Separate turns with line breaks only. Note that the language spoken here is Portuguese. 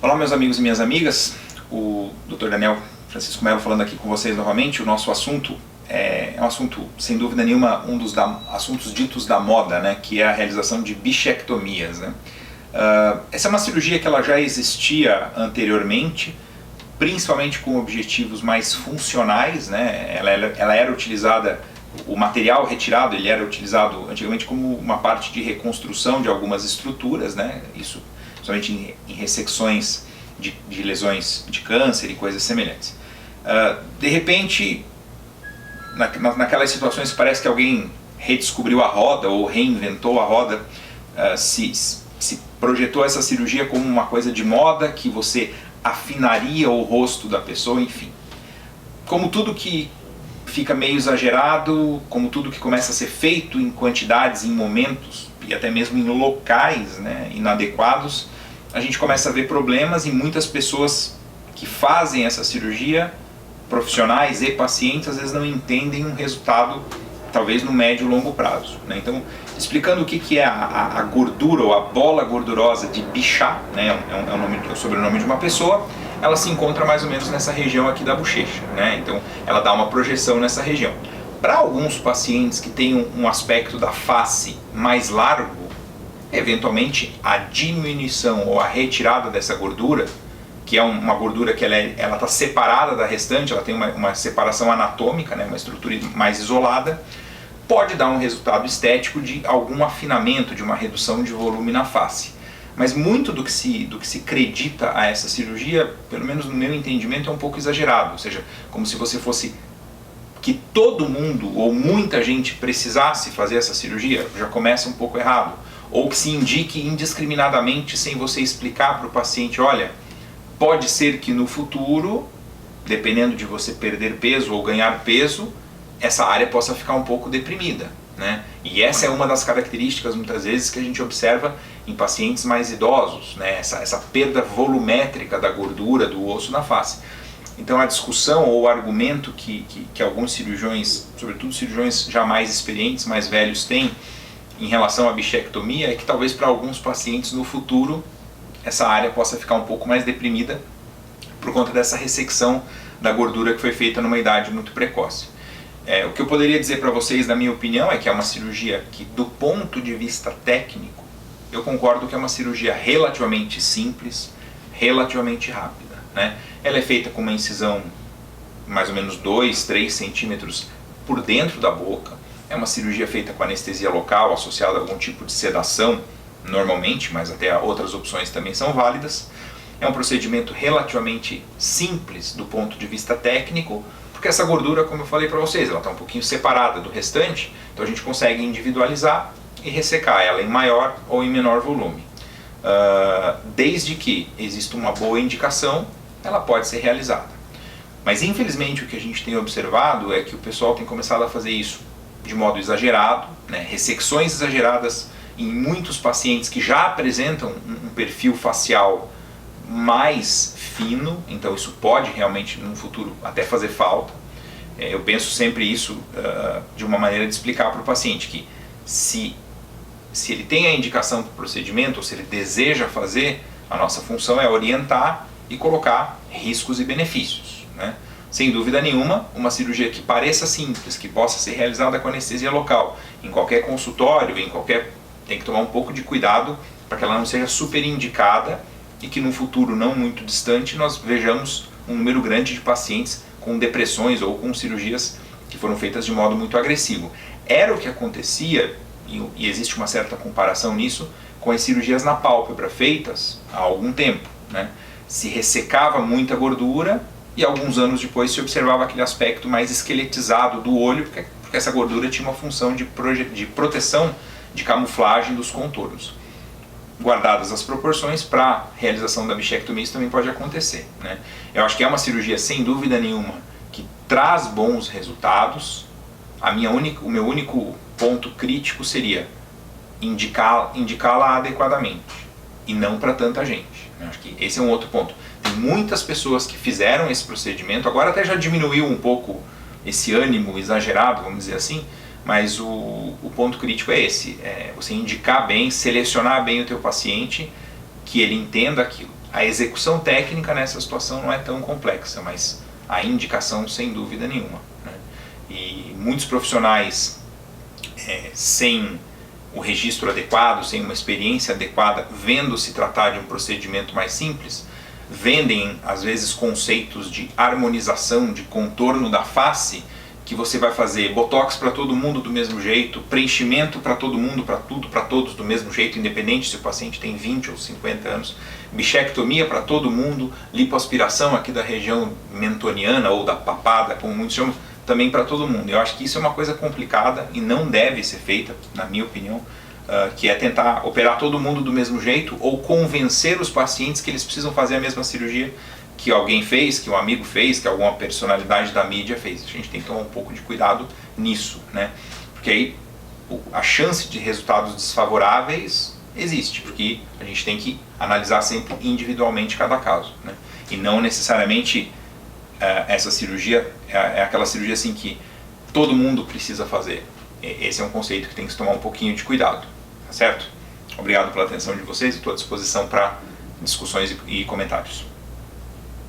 Olá, meus amigos e minhas amigas, o Dr. Daniel Francisco Mello falando aqui com vocês novamente. O nosso assunto é um assunto, sem dúvida nenhuma, um dos assuntos ditos da moda, né, que é a realização de bichectomias, né? Essa é uma cirurgia que ela já existia anteriormente, principalmente com objetivos mais funcionais, né? Ela era utilizada, o material retirado ele era utilizado antigamente como uma parte de reconstrução de algumas estruturas, né? Isso somente em ressecções de lesões de câncer e coisas semelhantes. De repente, naquelas situações parece que alguém redescobriu a roda ou reinventou a roda, se projetou essa cirurgia como uma coisa de moda, que você afinaria o rosto da pessoa, enfim. Como tudo que fica meio exagerado, como tudo que começa a ser feito em quantidades, em momentos e até mesmo em locais, né, inadequados, a gente começa a ver problemas, e muitas pessoas que fazem essa cirurgia, profissionais e pacientes, às vezes não entendem um resultado, talvez no médio e longo prazo, né? Então, explicando o que é a gordura ou a bola gordurosa de Bichat, né, é o sobrenome de uma pessoa, ela se encontra mais ou menos nessa região aqui da bochecha, né? Então ela dá uma projeção nessa região. Para alguns pacientes que têm um aspecto da face mais largo, eventualmente a diminuição ou a retirada dessa gordura, que é uma gordura que ela está separada da restante, ela tem uma separação anatômica, né, uma estrutura mais isolada, pode dar um resultado estético de algum afinamento, de uma redução de volume na face. Mas muito do que se acredita a essa cirurgia, pelo menos no meu entendimento, é um pouco exagerado. Ou seja, como se você fosse que todo mundo ou muita gente precisasse fazer essa cirurgia, já começa um pouco errado. Ou que se indique indiscriminadamente sem você explicar para o paciente, olha, pode ser que no futuro, dependendo de você perder peso ou ganhar peso, essa área possa ficar um pouco deprimida, né? E essa é uma das características, muitas vezes, que a gente observa em pacientes mais idosos, né? Essa perda volumétrica da gordura do osso na face. Então a discussão ou o argumento que alguns cirurgiões, sobretudo cirurgiões já mais experientes, mais velhos, têm em relação à bichectomia é que talvez para alguns pacientes no futuro essa área possa ficar um pouco mais deprimida por conta dessa ressecção da gordura que foi feita numa idade muito precoce. O que eu poderia dizer para vocês, na minha opinião, é que é uma cirurgia que, do ponto de vista técnico, eu concordo que é uma cirurgia relativamente simples, relativamente rápida, né? Ela é feita com uma incisão mais ou menos 2, 3 centímetros por dentro da boca. É uma cirurgia feita com anestesia local, associada a algum tipo de sedação, normalmente, mas até outras opções também são válidas. É um procedimento relativamente simples do ponto de vista técnico, porque essa gordura, como eu falei para vocês, ela está um pouquinho separada do restante, então a gente consegue individualizar e ressecar ela em maior ou em menor volume. Desde que exista uma boa indicação, ela pode ser realizada. Mas infelizmente o que a gente tem observado é que o pessoal tem começado a fazer isso de modo exagerado, né? Ressecções exageradas em muitos pacientes que já apresentam um perfil facial mais fino, então isso pode realmente no futuro até fazer falta. Eu penso sempre isso de uma maneira de explicar para o paciente que se ele tem a indicação para o procedimento, ou se ele deseja fazer, a nossa função é orientar e colocar riscos e benefícios, né? Sem dúvida nenhuma, uma cirurgia que pareça simples, que possa ser realizada com anestesia local, em qualquer consultório, tem que tomar um pouco de cuidado para que ela não seja super indicada e que no futuro não muito distante nós vejamos um número grande de pacientes com depressões ou com cirurgias que foram feitas de modo muito agressivo. Era o que acontecia, e existe uma certa comparação nisso, com as cirurgias na pálpebra feitas há algum tempo, né? Se ressecava muita gordura e alguns anos depois se observava aquele aspecto mais esqueletizado do olho, porque essa gordura tinha uma função de proteção, de camuflagem dos contornos. Guardadas as proporções, para a realização da bichectomia isso também pode acontecer, né? Eu acho que é uma cirurgia, sem dúvida nenhuma, que traz bons resultados. O meu único ponto crítico seria indicá-la adequadamente e não para tanta gente. Eu acho que esse é um outro ponto. Tem muitas pessoas que fizeram esse procedimento, agora até já diminuiu um pouco esse ânimo exagerado, vamos dizer assim, mas o ponto crítico é esse, você indicar bem, selecionar bem o teu paciente, que ele entenda aquilo. A execução técnica nessa situação não é tão complexa, mas a indicação sem dúvida nenhuma, né? E muitos profissionais sem o registro adequado, sem uma experiência adequada, vendo se tratar de um procedimento mais simples, vendem às vezes conceitos de harmonização, de contorno da face, que você vai fazer botox para todo mundo do mesmo jeito, preenchimento para todo mundo, para tudo, para todos do mesmo jeito, independente se o paciente tem 20 ou 50 anos, bichectomia para todo mundo, lipoaspiração aqui da região mentoniana ou da papada, como muitos chamam, também para todo mundo. Eu acho que isso é uma coisa complicada e não deve ser feita, na minha opinião, que é tentar operar todo mundo do mesmo jeito ou convencer os pacientes que eles precisam fazer a mesma cirurgia que alguém fez, que um amigo fez, que alguma personalidade da mídia fez. A gente tem que tomar um pouco de cuidado nisso, né? Porque aí a chance de resultados desfavoráveis existe, porque a gente tem que analisar sempre individualmente cada caso, né? E não necessariamente essa cirurgia é aquela cirurgia assim que todo mundo precisa fazer. Esse é um conceito que tem que se tomar um pouquinho de cuidado, tá certo? Obrigado pela atenção de vocês, estou à disposição para discussões e comentários.